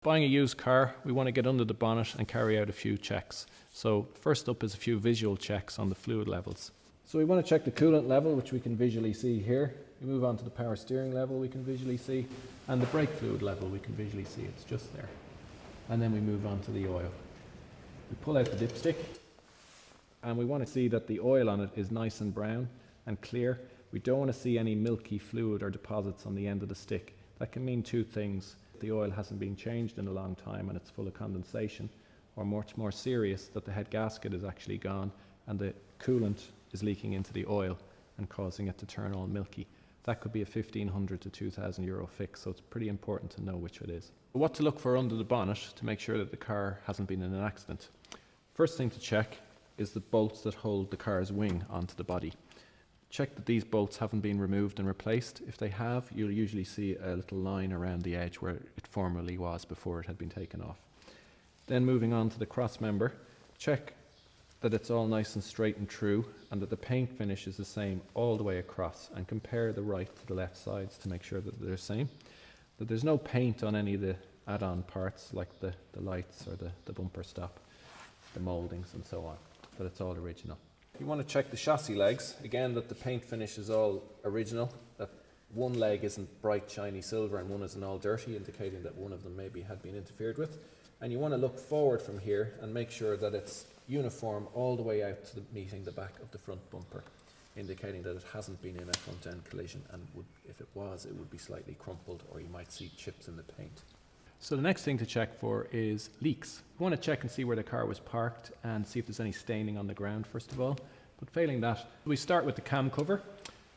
Buying a used car, we want to get under the bonnet and carry out a few checks. So first up is a few visual checks on the fluid levels. So we want to check the coolant level, which we can visually see here. We move on to the power steering level, we can visually see, and the brake fluid level, we can visually see. It's just there. And then we move on to the oil. We pull out the dipstick, and we want to see that the oil on it is nice and brown and clear. We don't want to see any milky fluid or deposits on the end of the stick. That can mean two things. The oil hasn't been changed in a long time and it's full of condensation, or much more serious, that the head gasket is actually gone and the coolant is leaking into the oil and causing it to turn all milky. That could be a 1,500 to 2,000 euro fix, so it's pretty important to know which it is. What to look for under the bonnet to make sure that the car hasn't been in an accident. First thing to check is the bolts that hold the car's wing onto the body. Check that these bolts haven't been removed and replaced. If they have, you'll usually see a little line around the edge where it formerly was before it had been taken off. Then moving on to the crossmember, check that it's all nice and straight and true and that the paint finish is the same all the way across, and compare the right to the left sides to make sure that they're the same. That there's no paint on any of the add-on parts like the lights or the bumper stop, the mouldings and so on, that it's all original. You want to check the chassis legs, again that the paint finish is all original, that one leg isn't bright shiny silver and one isn't all dirty, indicating that one of them maybe had been interfered with. And you want to look forward from here and make sure that it's uniform all the way out to meeting the back of the front bumper, indicating that it hasn't been in a front end collision, and if it was, it would be slightly crumpled or you might see chips in the paint. So the next thing to check for is leaks. You want to check and see where the car was parked and see if there's any staining on the ground first of all. But failing that, we start with the cam cover.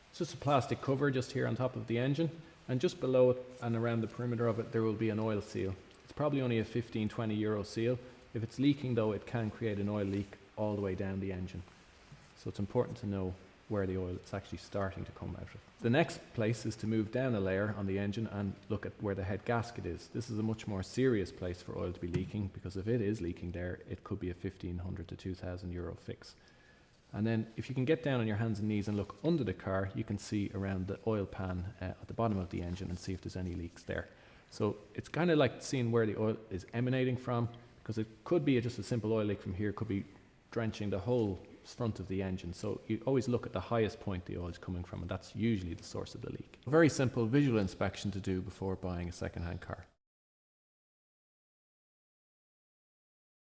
It's just a plastic cover just here on top of the engine, and just below it and around the perimeter of it there will be an oil seal. It's probably only a 15-20 euro seal. If it's leaking though, it can create an oil leak all the way down the engine. So it's important to know where the oil is actually starting to come out of. The next place is to move down a layer on the engine and look at where the head gasket is. This is a much more serious place for oil to be leaking, because if it is leaking there, it could be a 1,500 to 2,000 euro fix. And then if you can get down on your hands and knees and look under the car, you can see around the oil pan at the bottom of the engine and see if there's any leaks there. So it's kind of like seeing where the oil is emanating from, because it could be just a simple oil leak from here, could be drenching the whole front of the engine. So you always look at the highest point the oil is coming from, and that's usually the source of the leak. A very simple visual inspection to do before buying a second-hand car.